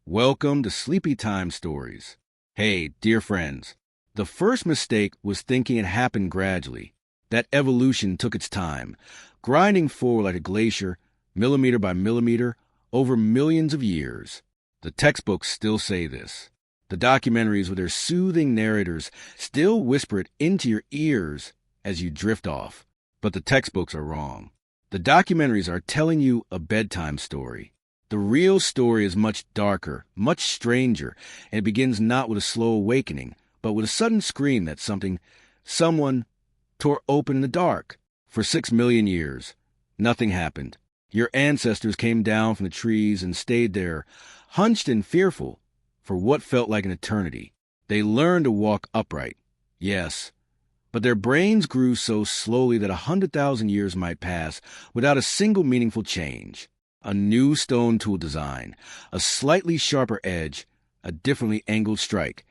Welcome to Sleepy Time Stories. Hey, dear friends, the first mistake was thinking it happened gradually. That evolution took its time, grinding forward like a glacier, millimeter by millimeter, over millions of years. The textbooks still say this. The documentaries with their soothing narrators still whisper it into your ears as you drift off. But the textbooks are wrong. The documentaries are telling you a bedtime story. The real story is much darker, much stranger, and it begins not with a slow awakening, but with a sudden scream that someone tore open in the dark. For 6 million years, nothing happened. Your ancestors came down from the trees and stayed there, hunched and fearful, for what felt like an eternity. They learned to walk upright, yes, but their brains grew so slowly that 100,000 years might pass without a single meaningful change. A new stone tool design, a slightly sharper edge, a differently angled strike.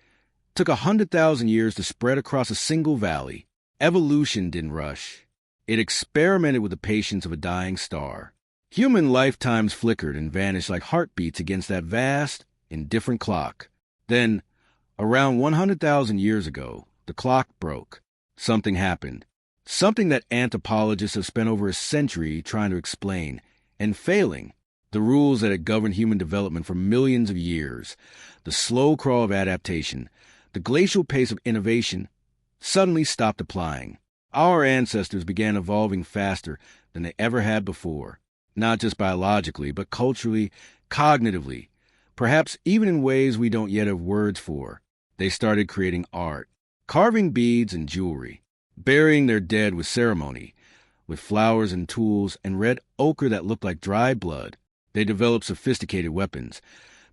Took 100,000 years to spread across a single valley. Evolution didn't rush. It experimented with the patience of a dying star. Human lifetimes flickered and vanished like heartbeats against that vast, indifferent clock. Then, around 100,000 years ago, the clock broke. Something happened. Something that anthropologists have spent over a century trying to explain, and failing. The rules that had governed human development for millions of years, the slow crawl of adaptation, the glacial pace of innovation, suddenly stopped applying. Our ancestors began evolving faster than they ever had before, not just biologically, but culturally, cognitively, perhaps even in ways we don't yet have words for. They started creating art, carving beads and jewelry, burying their dead with ceremony, with flowers and tools and red ochre that looked like dried blood. They developed sophisticated weapons,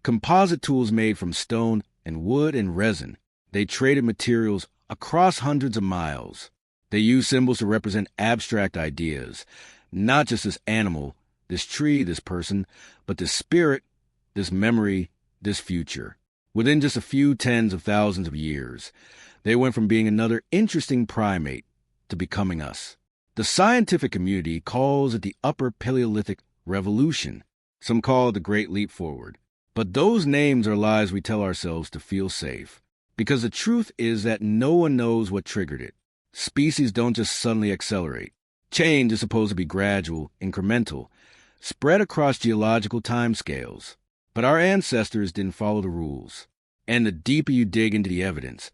composite tools made from stone and wood and resin. They traded materials across hundreds of miles. They used symbols to represent abstract ideas, not just this animal, this tree, this person, but this spirit, this memory, this future. Within just a few tens of thousands of years, they went from being another interesting primate to becoming us. The scientific community calls it the Upper Paleolithic Revolution. Some call it the Great Leap Forward. But those names are lies we tell ourselves to feel safe. Because the truth is that no one knows what triggered it. Species don't just suddenly accelerate. Change is supposed to be gradual, incremental, spread across geological timescales. But our ancestors didn't follow the rules. And the deeper you dig into the evidence,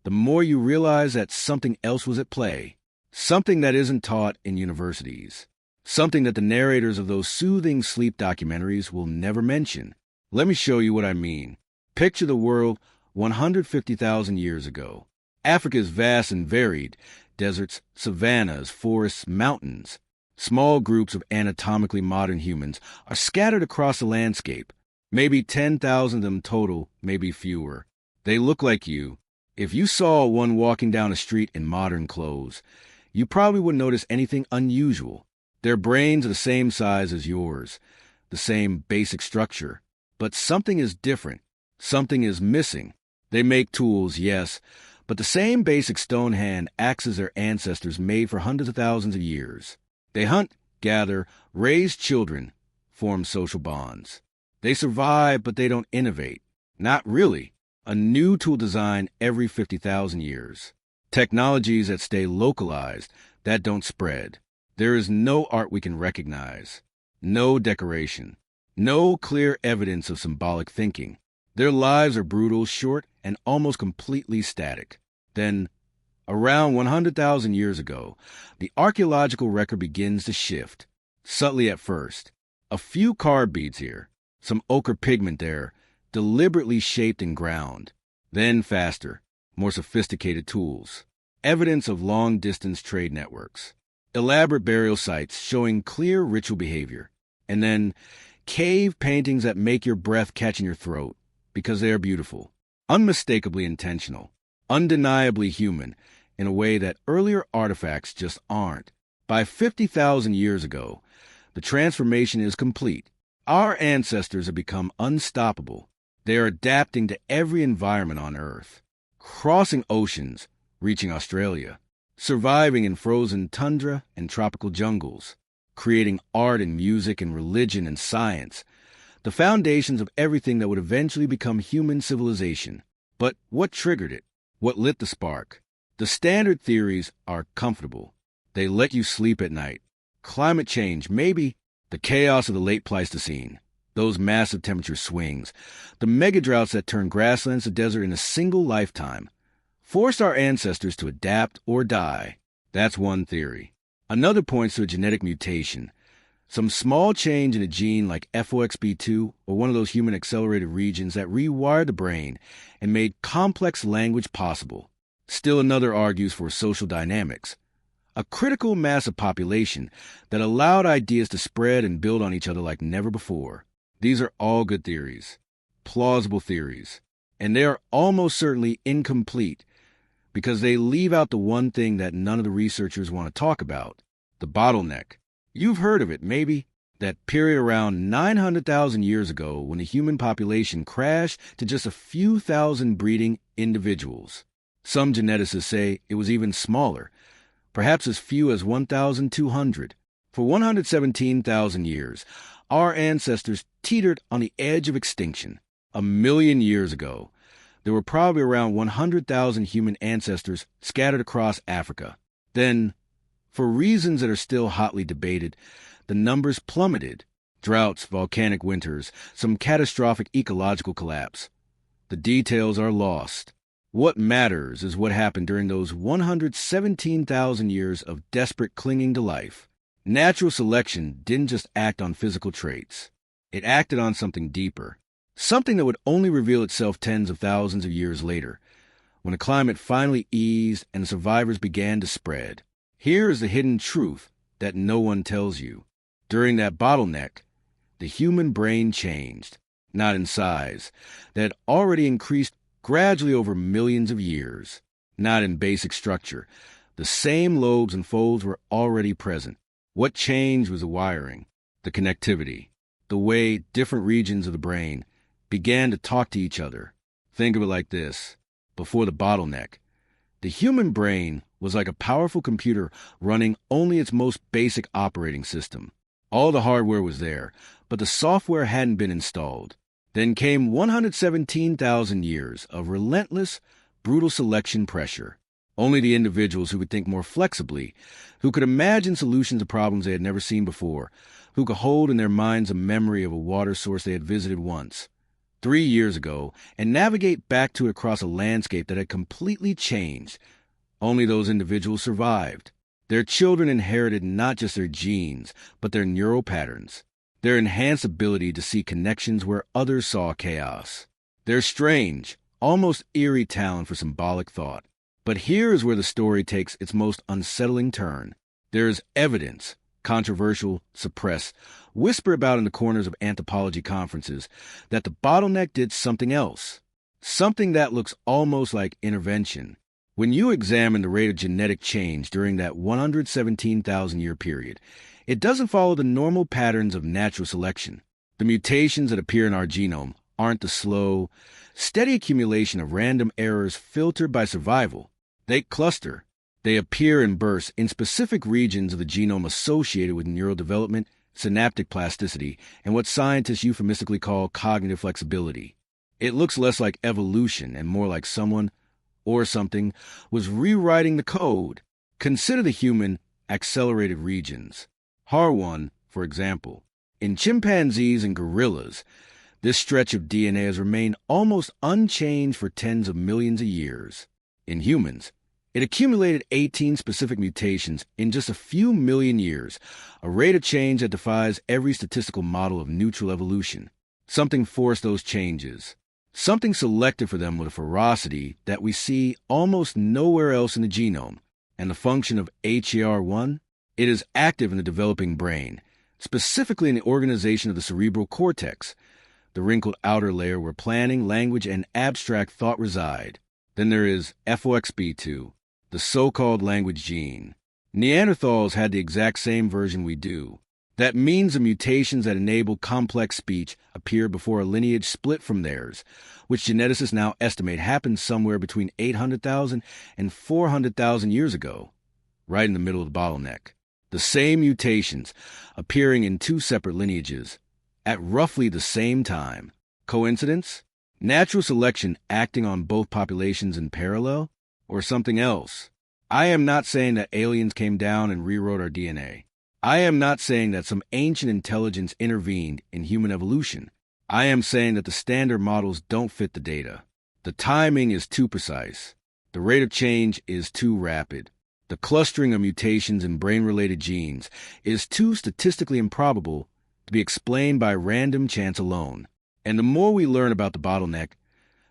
the more you realize that something else was at play. Something that isn't taught in universities. Something that the narrators of those soothing sleep documentaries will never mention. Let me show you what I mean. Picture the world 150,000 years ago. Africa is vast and varied. Deserts, savannas, forests, mountains. Small groups of anatomically modern humans are scattered across the landscape. Maybe 10,000 of them total, maybe fewer. They look like you. If you saw one walking down a street in modern clothes, you probably wouldn't notice anything unusual. Their brains are the same size as yours, the same basic structure. But something is different. Something is missing. They make tools, yes, but the same basic stone hand axes their ancestors made for hundreds of thousands of years. They hunt, gather, raise children, form social bonds. They survive, but they don't innovate. Not really. A new tool design every 50,000 years. Technologies that stay localized, that don't spread. There is no art we can recognize. No decoration. No clear evidence of symbolic thinking. Their lives are brutal, short, and almost completely static. Then, around 100,000 years ago, the archaeological record begins to shift. Subtly at first. A few card beads here. Some ochre pigment there, deliberately shaped and ground. Then faster, more sophisticated tools. Evidence of long-distance trade networks. Elaborate burial sites showing clear ritual behavior. And then cave paintings that make your breath catch in your throat because they are beautiful. Unmistakably intentional. Undeniably human in a way that earlier artifacts just aren't. By 50,000 years ago, the transformation is complete. Our ancestors have become unstoppable. They are adapting to every environment on Earth. Crossing oceans, reaching Australia. Surviving in frozen tundra and tropical jungles. Creating art and music and religion and science. the foundations of everything that would eventually become human civilization. But what triggered it? What lit the spark? The standard theories are comfortable. They let you sleep at night. Climate change, maybe. The chaos of the late Pleistocene. Those massive temperature swings. The megadroughts that turned grasslands to desert in a single lifetime. Forced our ancestors to adapt or die. That's one theory. Another points to a genetic mutation. Some small change in a gene like FOXP2 or one of those human accelerated regions that rewired the brain and made complex language possible. Still another argues for social dynamics. A critical mass of population that allowed ideas to spread and build on each other like never before. These are all good theories, plausible theories, and they are almost certainly incomplete because they leave out the one thing that none of the researchers want to talk about, the bottleneck. You've heard of it, maybe? That period around 900,000 years ago when the human population crashed to just a few thousand breeding individuals. Some geneticists say it was even smaller, perhaps as few as 1,200. For 117,000 years, our ancestors teetered on the edge of extinction. 1,000,000 years ago, there were probably around 100,000 human ancestors scattered across Africa. Then, for reasons that are still hotly debated, the numbers plummeted. Droughts, volcanic winters, some catastrophic ecological collapse. The details are lost. What matters is what happened during those 117,000 years of desperate clinging to life. Natural selection didn't just act on physical traits. It acted on something deeper, something that would only reveal itself tens of thousands of years later, when the climate finally eased and the survivors began to spread. Here is the hidden truth that no one tells you. During that bottleneck, the human brain changed, not in size, that had already increased gradually over millions of years, not in basic structure. The same lobes and folds were already present. What changed was the wiring, the connectivity, the way different regions of the brain began to talk to each other. Think of it like this. Before the bottleneck, the human brain was like a powerful computer running only its most basic operating system. All the hardware was there, but the software hadn't been installed. Then came 117,000 years of relentless, brutal selection pressure. Only the individuals who could think more flexibly, who could imagine solutions to problems they had never seen before, who could hold in their minds a memory of a water source they had visited once, 3 years ago, and navigate back to it across a landscape that had completely changed. Only those individuals survived. Their children inherited not just their genes, but their neural patterns, their enhanced ability to see connections where others saw chaos, their strange, almost eerie talent for symbolic thought. But here is where the story takes its most unsettling turn. There is evidence, controversial, suppressed, whispered about in the corners of anthropology conferences, that the bottleneck did something else, something that looks almost like intervention. When you examine the rate of genetic change during that 117,000-year period, it doesn't follow the normal patterns of natural selection. The mutations that appear in our genome aren't the slow, steady accumulation of random errors filtered by survival. They cluster. They appear in bursts in specific regions of the genome associated with neural development, synaptic plasticity, and what scientists euphemistically call cognitive flexibility. It looks less like evolution and more like someone or something was rewriting the code. Consider the human accelerated regions. HAR1, for example. In chimpanzees and gorillas, this stretch of DNA has remained almost unchanged for tens of millions of years. In humans, it accumulated 18 specific mutations in just a few million years, a rate of change that defies every statistical model of neutral evolution. Something forced those changes. Something selected for them with a ferocity that we see almost nowhere else in the genome. And the function of HAR1? It is active in the developing brain, specifically in the organization of the cerebral cortex, the wrinkled outer layer where planning, language, and abstract thought reside. Then there is FOXP2, the so-called language gene. Neanderthals had the exact same version we do. That means the mutations that enable complex speech appeared before a lineage split from theirs, which geneticists now estimate happened somewhere between 800,000 and 400,000 years ago, right in the middle of the bottleneck. The same mutations appearing in two separate lineages, at roughly the same time. Coincidence? Natural selection acting on both populations in parallel? Or something else? I am not saying that aliens came down and rewrote our DNA. I am not saying that some ancient intelligence intervened in human evolution. I am saying that the standard models don't fit the data. The timing is too precise. The rate of change is too rapid. The clustering of mutations in brain-related genes is too statistically improbable to be explained by random chance alone. And the more we learn about the bottleneck,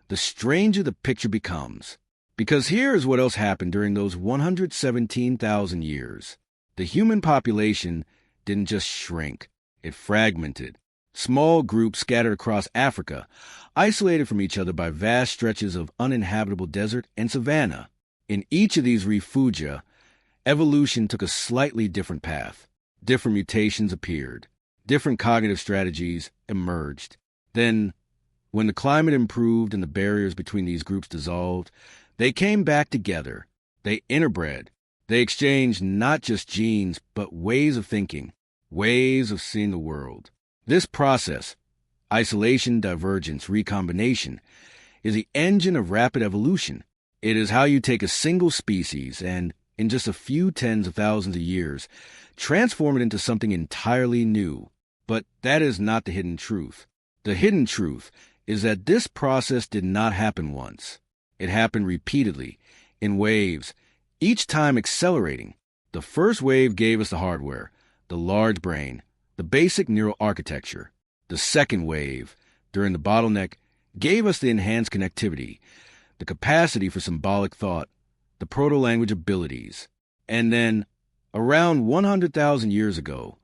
the stranger the picture becomes. Because here is what else happened during those 117,000 years. The human population didn't just shrink, it fragmented. Small groups scattered across Africa, isolated from each other by vast stretches of uninhabitable desert and savanna. In each of these refugia, evolution took a slightly different path. Different mutations appeared. Different cognitive strategies emerged. Then, when the climate improved and the barriers between these groups dissolved, they came back together. They interbred. They exchanged not just genes, but ways of thinking, ways of seeing the world. This process, isolation, divergence, recombination, is the engine of rapid evolution. It is how you take a single species and, in just a few tens of thousands of years, transform it into something entirely new. But that is not the hidden truth. The hidden truth is that this process did not happen once. It happened repeatedly, in waves, each time accelerating. The first wave gave us the hardware, the large brain, the basic neural architecture. The second wave, during the bottleneck, gave us the enhanced connectivity, the capacity for symbolic thought, the proto-language abilities. And then, around 100,000 years ago,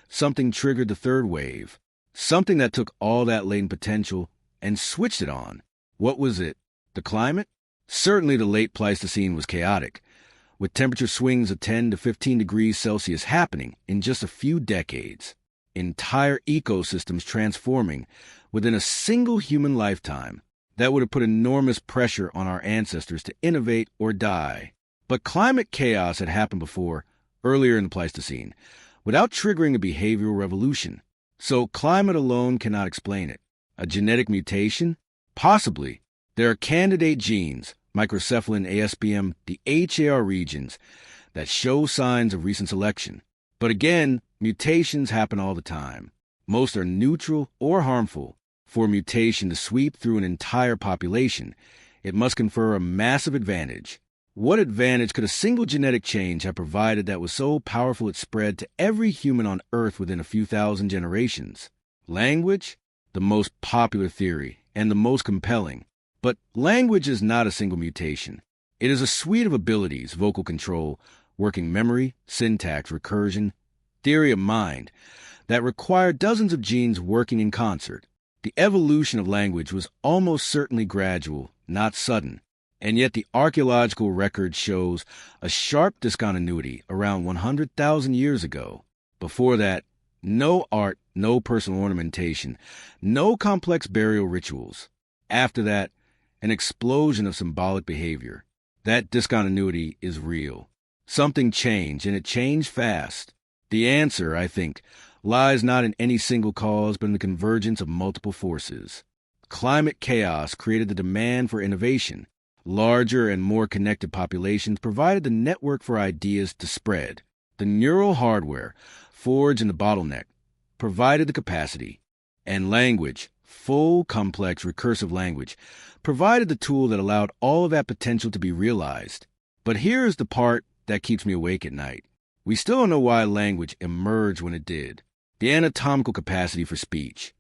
something triggered the third wave, something that took all that latent potential and switched it on. What was it? The climate? Certainly the late Pleistocene was chaotic, with temperature swings of 10 to 15 degrees Celsius happening in just a few decades. Entire ecosystems transforming within a single human lifetime. That would have put enormous pressure on our ancestors to innovate or die. But climate chaos had happened before, earlier in the Pleistocene, without triggering a behavioral revolution. So climate alone cannot explain it. A genetic mutation? Possibly. There are candidate genes, microcephalin, ASBM, the HAR regions, that show signs of recent selection. But again, mutations happen all the time. Most are neutral or harmful. For a mutation to sweep through an entire population, it must confer a massive advantage. What advantage could a single genetic change have provided that was so powerful it spread to every human on Earth within a few thousand generations? Language? The most popular theory, and the most compelling. But language is not a single mutation. It is a suite of abilities, vocal control, working memory, syntax, recursion, theory of mind, that require dozens of genes working in concert. The evolution of language was almost certainly gradual, not sudden, and yet the archaeological record shows a sharp discontinuity around 100,000 years ago. Before that, no art, no personal ornamentation, no complex burial rituals. After that, an explosion of symbolic behavior. That discontinuity is real. Something changed, and it changed fast. The answer, I think, lies not in any single cause, but in the convergence of multiple forces. Climate chaos created the demand for innovation. Larger and more connected populations provided the network for ideas to spread. The neural hardware, forged in the bottleneck, provided the capacity. And language, full, complex, recursive language, provided the tool that allowed all of that potential to be realized. But here is the part that keeps me awake at night. We still don't know why language emerged when it did. The anatomical capacity for speech,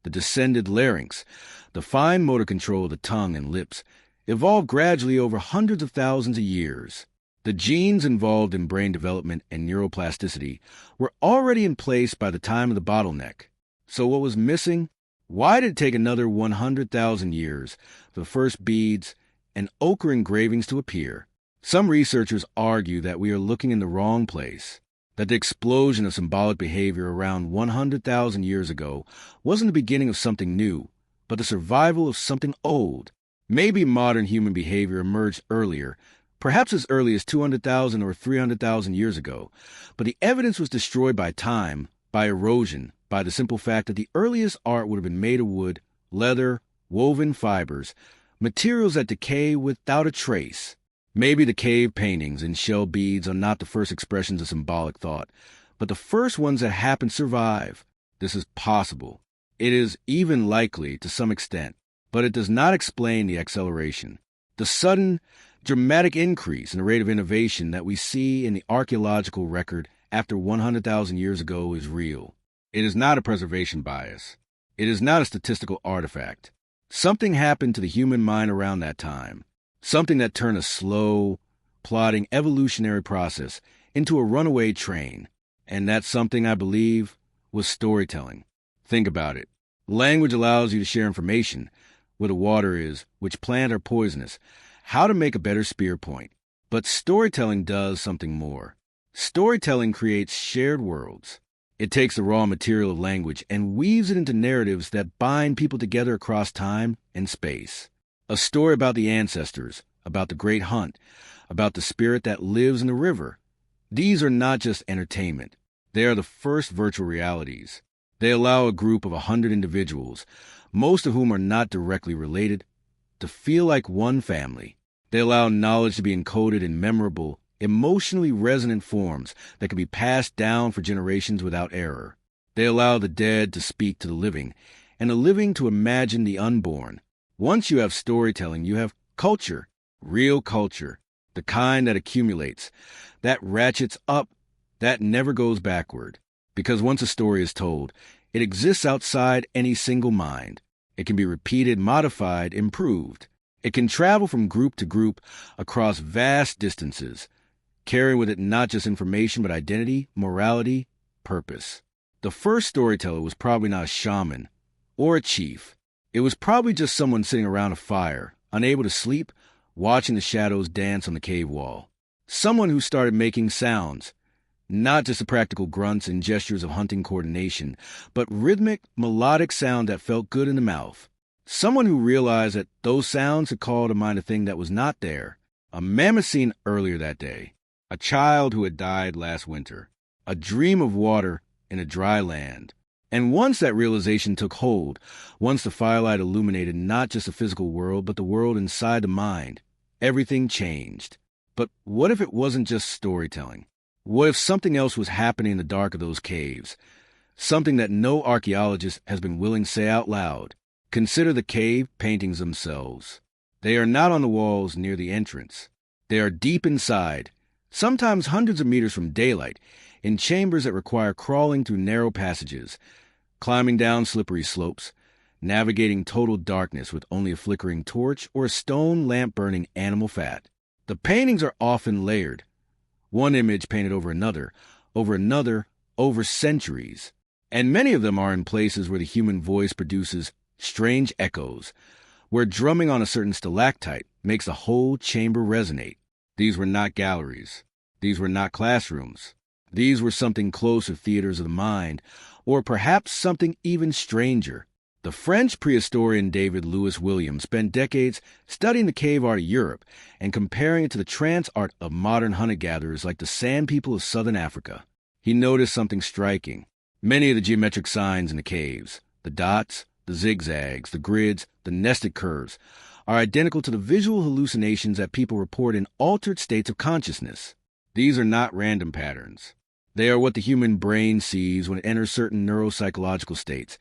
the descended larynx, the fine motor control of the tongue and lips, evolved gradually over hundreds of thousands of years. The genes involved in brain development and neuroplasticity were already in place by the time of the bottleneck. So what was missing? Why did it take another 100,000 years for the first beads and ochre engravings to appear? Some researchers argue that we are looking in the wrong place, that the explosion of symbolic behavior around 100,000 years ago wasn't the beginning of something new, but the survival of something old. Maybe modern human behavior emerged earlier, perhaps as early as 200,000 or 300,000 years ago, but the evidence was destroyed by time by erosion, by the simple fact that the earliest art would have been made of wood, leather, woven fibers, materials that decay without a trace. Maybe the cave paintings and shell beads are not the first expressions of symbolic thought, but the first ones that happen survive. This is possible. It is even likely to some extent, but it does not explain the acceleration, the sudden, dramatic increase in the rate of innovation that we see in the archaeological record after 100,000 years ago is real. It is not a preservation bias. It is not a statistical artifact. Something happened to the human mind around that time, something that turned a slow, plodding evolutionary process into a runaway train. And that something, I believe, was storytelling. Think about it. Language allows you to share information, where the water is, which plant are poisonous, how to make a better spear point. But storytelling does something more. Storytelling creates shared worlds. It takes the raw material of language and weaves it into narratives that bind people together across time and space. A story about the ancestors, about the great hunt, about the spirit that lives in the river. These are not just entertainment. They are the first virtual realities. They allow a group of 100 individuals, most of whom are not directly related, to feel like one family. They allow knowledge to be encoded in memorable, emotionally resonant forms that can be passed down for generations without error. They allow the dead to speak to the living, and the living to imagine the unborn. Once you have storytelling, you have culture, real culture, the kind that accumulates, that ratchets up, that never goes backward. Because once a story is told, it exists outside any single mind. It can be repeated, modified, improved. It can travel from group to group across vast distances, carrying with it not just information but identity, morality, purpose. The first storyteller was probably not a shaman or a chief. It was probably just someone sitting around a fire, unable to sleep, watching the shadows dance on the cave wall. Someone who started making sounds, not just the practical grunts and gestures of hunting coordination, but rhythmic, melodic sound that felt good in the mouth. Someone who realized that those sounds had called to mind a thing that was not there. A mammoth seen earlier that day. A child who had died last winter. A dream of water in a dry land. And once that realization took hold, once the firelight illuminated not just the physical world, but the world inside the mind, everything changed. But what if it wasn't just storytelling? What if something else was happening in the dark of those caves? Something that no archaeologist has been willing to say out loud. Consider the cave paintings themselves. They are not on the walls near the entrance. They are deep inside, sometimes hundreds of meters from daylight, in chambers that require crawling through narrow passages, climbing down slippery slopes, navigating total darkness with only a flickering torch or a stone lamp burning animal fat. The paintings are often layered. One image painted over another, over centuries. And many of them are in places where the human voice produces strange echoes, where drumming on a certain stalactite makes the whole chamber resonate. These were not galleries. These were not classrooms. These were something close to theaters of the mind, or perhaps something even stranger. The French prehistorian David Lewis Williams spent decades studying the cave art of Europe and comparing it to the trance art of modern hunter-gatherers like the Sand people of southern Africa. He noticed something striking. Many of the geometric signs in the caves, the dots, the zigzags, the grids, the nested curves, are identical to the visual hallucinations that people report in altered states of consciousness. These are not random patterns. They are what the human brain sees when it enters certain neuropsychological states,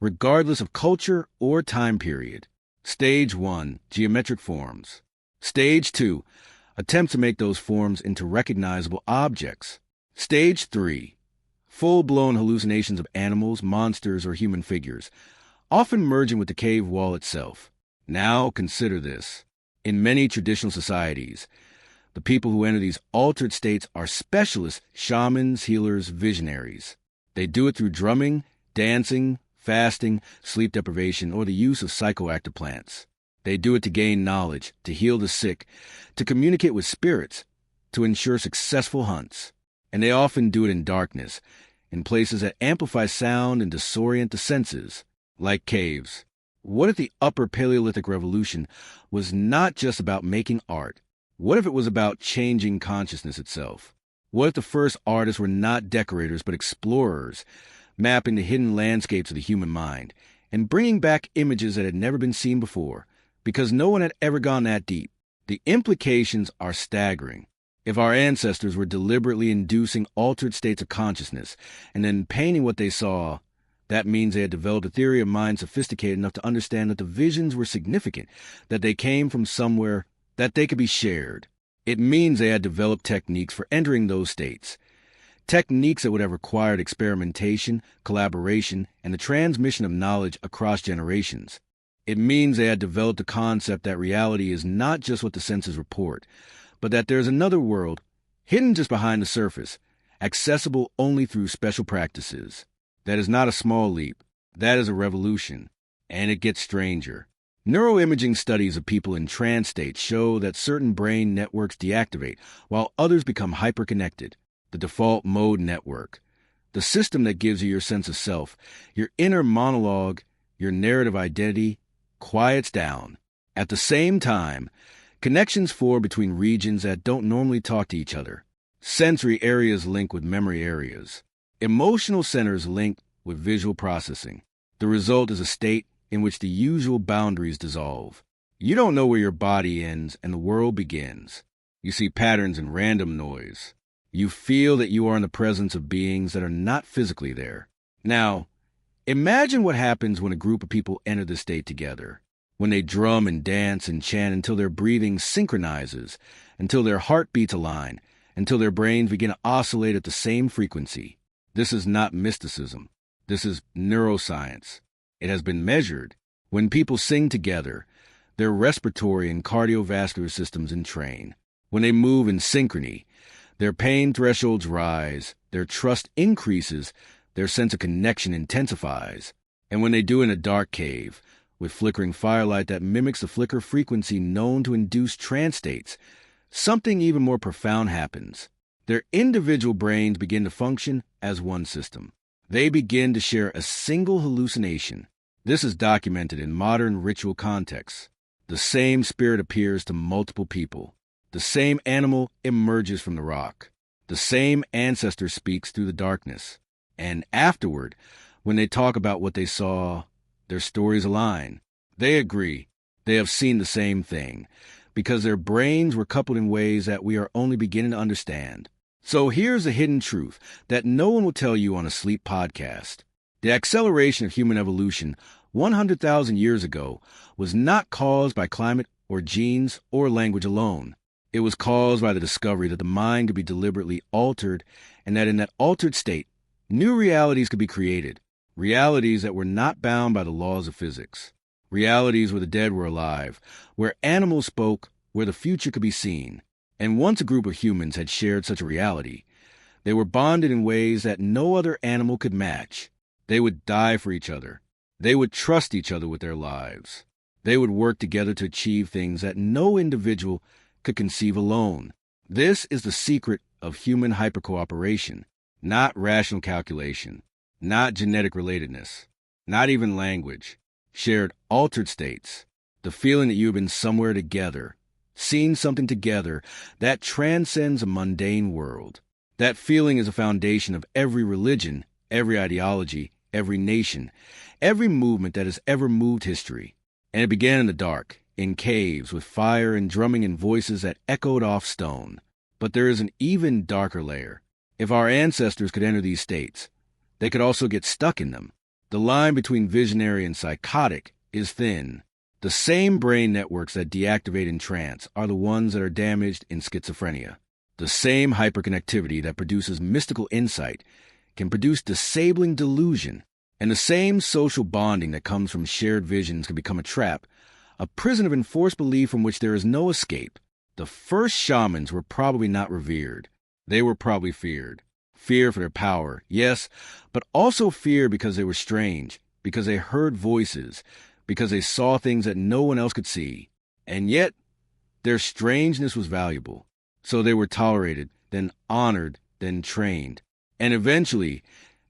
regardless of culture or time period. Stage 1, geometric forms. Stage 2, attempts to make those forms into recognizable objects. Stage 3, full-blown hallucinations of animals, monsters, or human figures, often merging with the cave wall itself. Now consider this. In many traditional societies, the people who enter these altered states are specialists, shamans, healers, visionaries. They do it through drumming, dancing, fasting, sleep deprivation, or the use of psychoactive plants. They do it to gain knowledge, to heal the sick, to communicate with spirits, to ensure successful hunts. And they often do it in darkness, in places that amplify sound and disorient the senses, like caves. What if the upper Paleolithic revolution was not just about making art? What if it was about changing consciousness itself? What if the first artists were not decorators but explorers, mapping the hidden landscapes of the human mind and bringing back images that had never been seen before, because no one had ever gone that deep? The implications are staggering. If our ancestors were deliberately inducing altered states of consciousness and then painting what they saw, that means they had developed a theory of mind sophisticated enough to understand that the visions were significant, that they came from somewhere, that they could be shared. It means they had developed techniques for entering those states, techniques that would have required experimentation, collaboration, and the transmission of knowledge across generations. It means they had developed a concept that reality is not just what the senses report, but that there's another world, hidden just behind the surface, accessible only through special practices. That is not a small leap. That is a revolution. And it gets stranger. Neuroimaging studies of people in trance states show that certain brain networks deactivate, while others become hyperconnected. The default mode network, the system that gives you your sense of self, your inner monologue, your narrative identity, quiets down. At the same time, connections form between regions that don't normally talk to each other. Sensory areas link with memory areas. Emotional centers link with visual processing. The result is a state in which the usual boundaries dissolve. You don't know where your body ends and the world begins. You see patterns in random noise. You feel that you are in the presence of beings that are not physically there. Now, imagine what happens when a group of people enter the state together, when they drum and dance and chant until their breathing synchronizes, until their heartbeats align, until their brains begin to oscillate at the same frequency. This is not mysticism. This is neuroscience. It has been measured. When people sing together, their respiratory and cardiovascular systems entrain. When they move in synchrony, their pain thresholds rise, their trust increases, their sense of connection intensifies. And when they do in a dark cave, with flickering firelight that mimics the flicker frequency known to induce trance states, something even more profound happens. Their individual brains begin to function as one system. They begin to share a single hallucination. This is documented in modern ritual contexts. The same spirit appears to multiple people. The same animal emerges from the rock. The same ancestor speaks through the darkness. And afterward, when they talk about what they saw, their stories align. They agree. They have seen the same thing, because their brains were coupled in ways that we are only beginning to understand. So here's a hidden truth that no one will tell you on a sleep podcast. The acceleration of human evolution 100,000 years ago was not caused by climate or genes or language alone. It was caused by the discovery that the mind could be deliberately altered, and that in that altered state, new realities could be created, realities that were not bound by the laws of physics, realities where the dead were alive, where animals spoke, where the future could be seen. And once a group of humans had shared such a reality, they were bonded in ways that no other animal could match. They would die for each other. They would trust each other with their lives. They would work together to achieve things that no individual could conceive alone. This is the secret of human hypercooperation, not rational calculation, not genetic relatedness, not even language. Shared altered states, the feeling that you have been somewhere together, seen something together that transcends a mundane world. That feeling is a foundation of every religion, every ideology, every nation, every movement that has ever moved history. And it began in the dark, in caves, with fire and drumming and voices that echoed off stone. But there is an even darker layer. If our ancestors could enter these states, they could also get stuck in them. The line between visionary and psychotic is thin. The same brain networks that deactivate in trance are the ones that are damaged in schizophrenia. The same hyperconnectivity that produces mystical insight can produce disabling delusion. And the same social bonding that comes from shared visions can become a trap, a prison of enforced belief from which there is no escape. The first shamans were probably not revered. They were probably feared. Fear for their power, yes, but also fear because they were strange, because they heard voices, because they saw things that no one else could see. And yet, their strangeness was valuable. So they were tolerated, then honored, then trained. And eventually,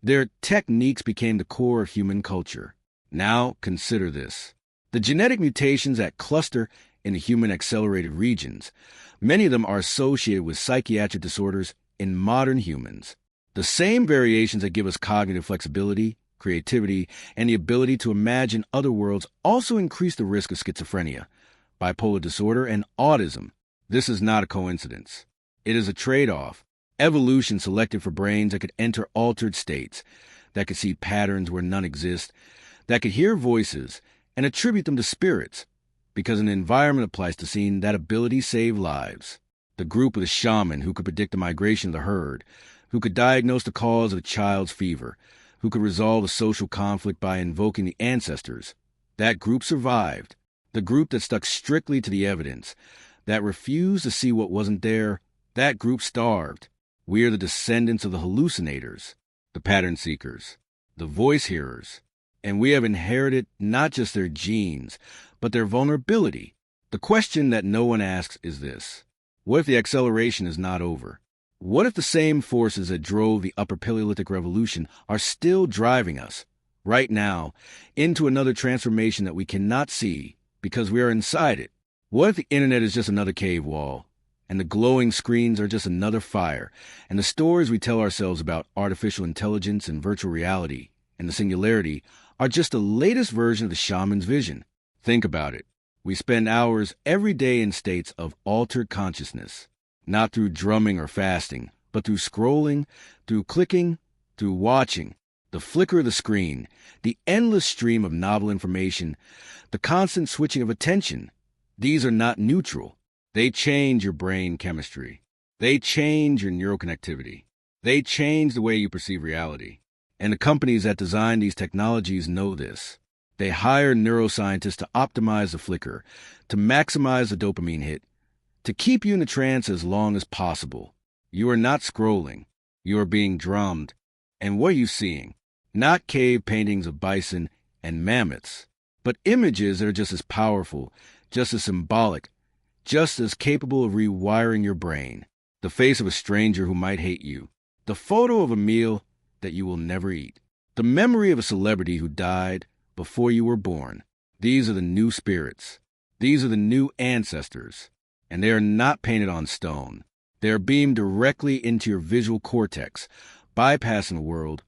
their techniques became the core of human culture. Now, consider this. The genetic mutations that cluster in the human accelerated regions, many of them are associated with psychiatric disorders, in modern humans. The same variations that give us cognitive flexibility, creativity, and the ability to imagine other worlds also increase the risk of schizophrenia, bipolar disorder, and autism. This is not a coincidence. It is a trade-off. Evolution selected for brains that could enter altered states, that could see patterns where none exist, that could hear voices and attribute them to spirits, because in the environment of Pleistocene, that ability saved lives. The group of the shaman who could predict the migration of the herd, who could diagnose the cause of a child's fever, who could resolve a social conflict by invoking the ancestors. That group survived. The group that stuck strictly to the evidence, that refused to see what wasn't there, that group starved. We are the descendants of the hallucinators, the pattern seekers, the voice hearers, and we have inherited not just their genes, but their vulnerability. The question that no one asks is this: what if the acceleration is not over? What if the same forces that drove the Upper Paleolithic Revolution are still driving us, right now, into another transformation that we cannot see because we are inside it? What if the internet is just another cave wall, and the glowing screens are just another fire, and the stories we tell ourselves about artificial intelligence and virtual reality and the singularity are just the latest version of the shaman's vision? Think about it. We spend hours every day in states of altered consciousness, not through drumming or fasting, but through scrolling, through clicking, through watching. The flicker of the screen, the endless stream of novel information, the constant switching of attention. These are not neutral. They change your brain chemistry. They change your neuroconnectivity. They change the way you perceive reality. And the companies that design these technologies know this. They hire neuroscientists to optimize the flicker, to maximize the dopamine hit, to keep you in a trance as long as possible. You are not scrolling. You are being drummed. And what are you seeing? Not cave paintings of bison and mammoths, but images that are just as powerful, just as symbolic, just as capable of rewiring your brain. The face of a stranger who might hate you. The photo of a meal that you will never eat. The memory of a celebrity who died before you were born. These are the new spirits. These are the new ancestors. And they are not painted on stone. They are beamed directly into your visual cortex, bypassing the world,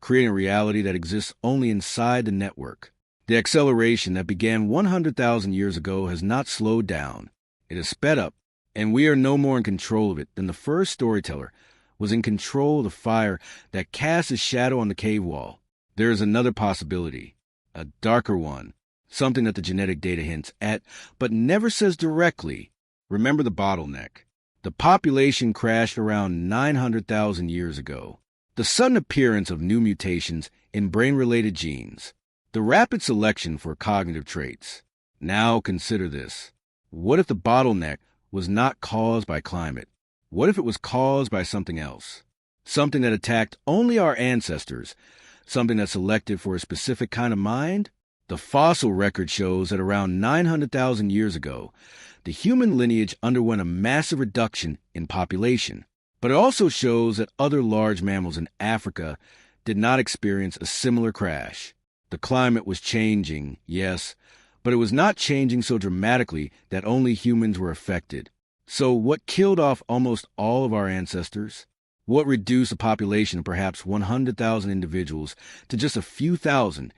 creating a reality that exists only inside the network. The acceleration that began 100,000 years ago has not slowed down. It has sped up, and we are no more in control of it than the first storyteller was in control of the fire that cast his shadow on the cave wall. There is another possibility, a darker one, something that the genetic data hints at, but never says directly. Remember the bottleneck. The population crashed around 900,000 years ago. The sudden appearance of new mutations in brain-related genes. The rapid selection for cognitive traits. Now consider this. What if the bottleneck was not caused by climate? What if it was caused by something else? Something that attacked only our ancestors? Something that selected for a specific kind of mind? The fossil record shows that around 900,000 years ago, the human lineage underwent a massive reduction in population. But it also shows that other large mammals in Africa did not experience a similar crash. The climate was changing, yes, but it was not changing so dramatically that only humans were affected. So what killed off almost all of our ancestors? What reduced the population of perhaps 100,000 individuals to just a few thousand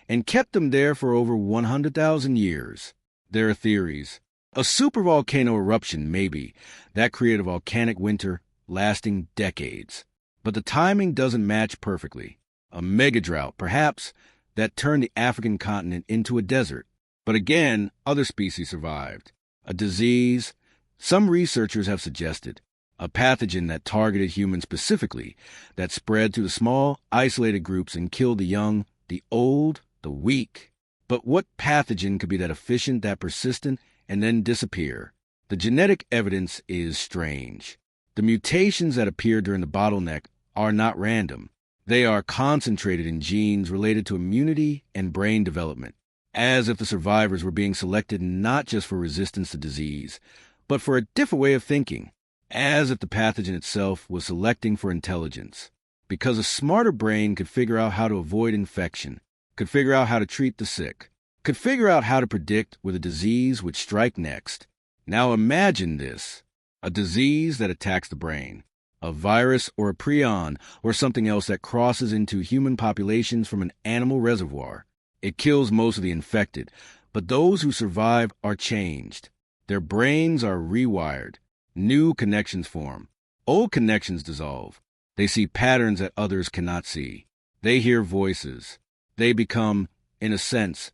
and kept them there for over 100,000 years? There are theories. A supervolcano eruption, maybe, that created a volcanic winter lasting decades. But the timing doesn't match perfectly. A megadrought, perhaps, that turned the African continent into a desert. But again, other species survived. A disease, some researchers have suggested, a pathogen that targeted humans specifically, that spread through the small, isolated groups and killed the young, the old, the weak. But what pathogen could be that efficient, that persistent, and then disappear? The genetic evidence is strange. The mutations that appear during the bottleneck are not random. They are concentrated in genes related to immunity and brain development, as if the survivors were being selected not just for resistance to disease, but for a different way of thinking, as if the pathogen itself was selecting for intelligence. Because a smarter brain could figure out how to avoid infection, could figure out how to treat the sick, could figure out how to predict where the disease would strike next. Now imagine this, a disease that attacks the brain, A virus or a prion or something else that crosses into human populations from an animal reservoir. It kills most of the infected, but those who survive are changed. Their brains are rewired. New connections form. Old connections dissolve. They see patterns that others cannot see. They hear voices. They become, in a sense,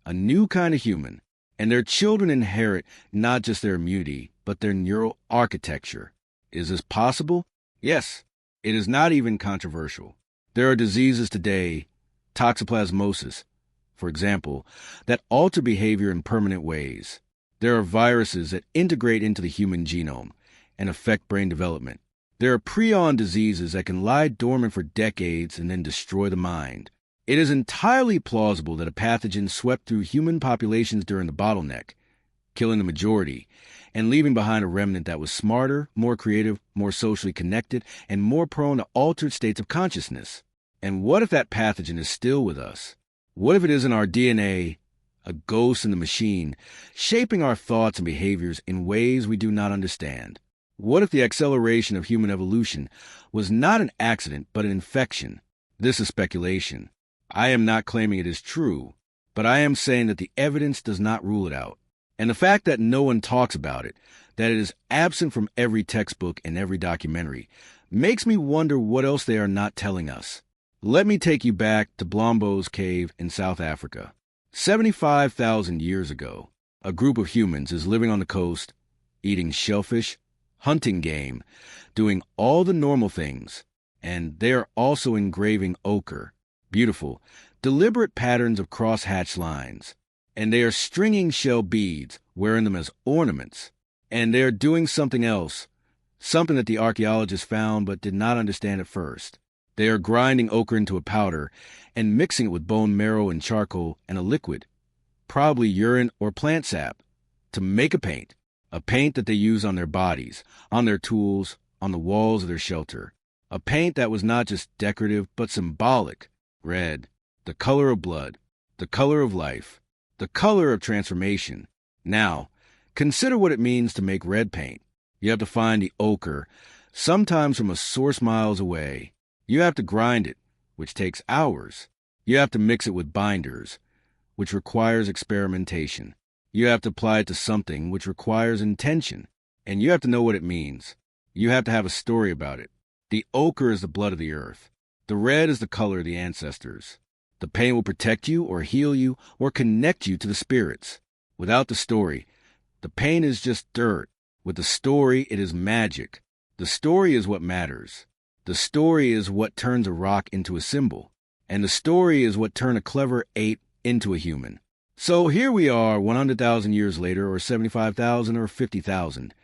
a new kind of human. And their children inherit not just their immunity, but their neural architecture. Is this possible? Yes. It is not even controversial. There are diseases today, toxoplasmosis, for example, that alter behavior in permanent ways. There are viruses that integrate into the human genome and affect brain development. There are prion diseases that can lie dormant for decades and then destroy the mind. It is entirely plausible that a pathogen swept through human populations during the Bottleneck, killing the majority, and leaving behind a remnant that was smarter, more creative, more socially connected, and more prone to altered states of consciousness. And what if that pathogen is still with us? What if it isn't our DNA, a ghost in the machine, shaping our thoughts and behaviors in ways we do not understand? What if the acceleration of human evolution was not an accident but an infection? This is speculation. I am not claiming it is true, but I am saying that the evidence does not rule it out. And the fact that no one talks about it, that it is absent from every textbook and every documentary, makes me wonder what else they are not telling us. Let me take you back to Blombo's cave in South Africa. 75,000 years ago, a group of humans is living on the coast, eating shellfish, hunting game, doing all the normal things, and they are also engraving ochre, beautiful, deliberate patterns of cross-hatch lines, and they are stringing shell beads, wearing them as ornaments, and they are doing something else, something that the archaeologists found but did not understand at first. They are grinding ochre into a powder and mixing it with bone marrow and charcoal and a liquid, probably urine or plant sap, to make a paint that they use on their bodies, on their tools, on the walls of their shelter. A paint that was not just decorative but symbolic. Red, the color of blood, the color of life, the color of transformation. Now, consider what it means to make red paint. You have to find the ochre, sometimes from a source miles away. You have to grind it, which takes hours. You have to mix it with binders, which requires experimentation. You have to apply it to something, which requires intention. And you have to know what it means. You have to have a story about it. The ochre is the blood of the earth. The red is the color of the ancestors. The paint will protect you or heal you or connect you to the spirits. Without the story, the paint is just dirt. With the story, it is magic. The story is what matters. The story is what turns a rock into a symbol. And the story is what turned a clever ape into a human. So here we are 100,000 years later, or 75,000 or 50,000.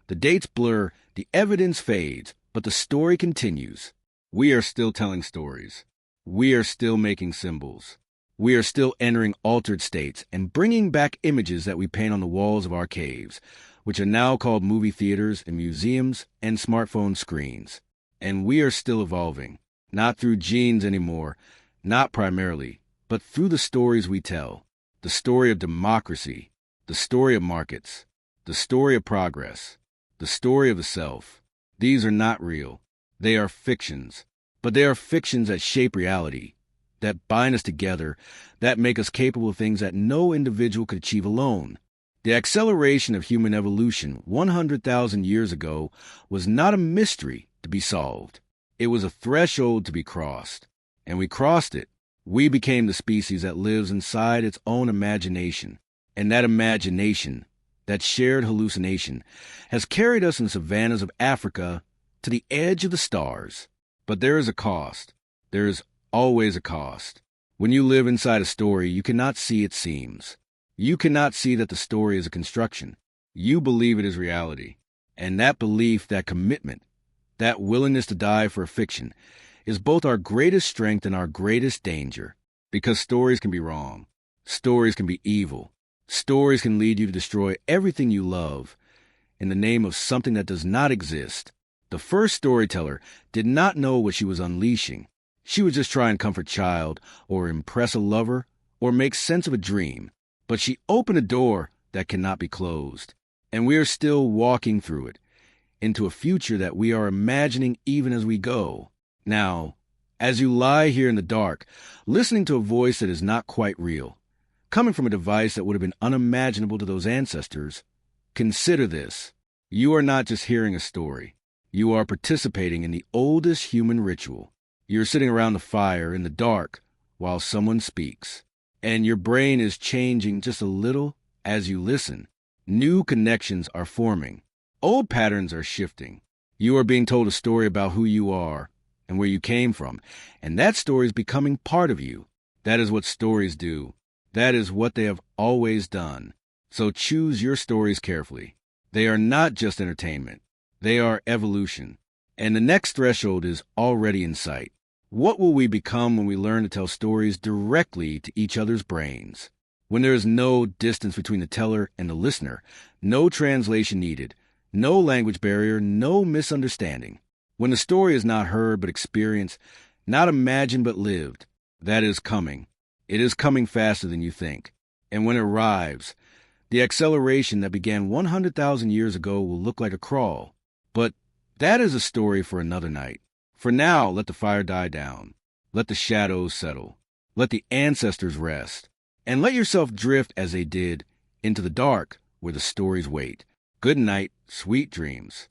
The dates blur, the evidence fades, but the story continues. We are still telling stories. We are still making symbols. We are still entering altered states and bringing back images that we paint on the walls of our caves, which are now called movie theaters and museums and smartphone screens. And we are still evolving, not through genes anymore, not primarily, but through the stories we tell. The story of democracy, the story of markets, the story of progress, the story of the self. These are not real. They are fictions. But they are fictions that shape reality, that bind us together, that make us capable of things that no individual could achieve alone. The acceleration of human evolution 100,000 years ago was not a mystery to be solved. It was a threshold to be crossed. And we crossed it. We became the species that lives inside its own imagination. And that imagination, that shared hallucination, has carried us in the savannas of Africa to the edge of the stars. But there is a cost. There is always a cost. When you live inside a story, you cannot see its seams. You cannot see that the story is a construction. You believe it is reality. And that belief, that commitment, that willingness to die for a fiction, is both our greatest strength and our greatest danger. Because stories can be wrong. Stories can be evil. Stories can lead you to destroy everything you love in the name of something that does not exist. The first storyteller did not know what she was unleashing. She was just trying to comfort a child, or impress a lover, or make sense of a dream. But she opened a door that cannot be closed. And we are still walking through it. into a future that we are imagining even as we go. Now, as you lie here in the dark, listening to a voice that is not quite real, coming from a device that would have been unimaginable to those ancestors, consider this. You are not just hearing a story. You are participating in the oldest human ritual. You're sitting around the fire in the dark while someone speaks, and your brain is changing just a little as you listen. New connections are forming. Old patterns are shifting. You are being told a story about who you are and where you came from, and that story is becoming part of you. That is what stories do. That is what they have always done. So choose your stories carefully. They are not just entertainment. They are evolution. And the next threshold is already in sight. What will we become when we learn to tell stories directly to each other's brains? When there is no distance between the teller and the listener, no translation needed, no language barrier, no misunderstanding. When the story is not heard but experienced, not imagined but lived, that is coming. It is coming faster than you think. And when it arrives, the acceleration that began 100,000 years ago will look like a crawl. But that is a story for another night. For now, let the fire die down. Let the shadows settle. Let the ancestors rest. And let yourself drift as they did into the dark where the stories wait. Good night, sweet dreams.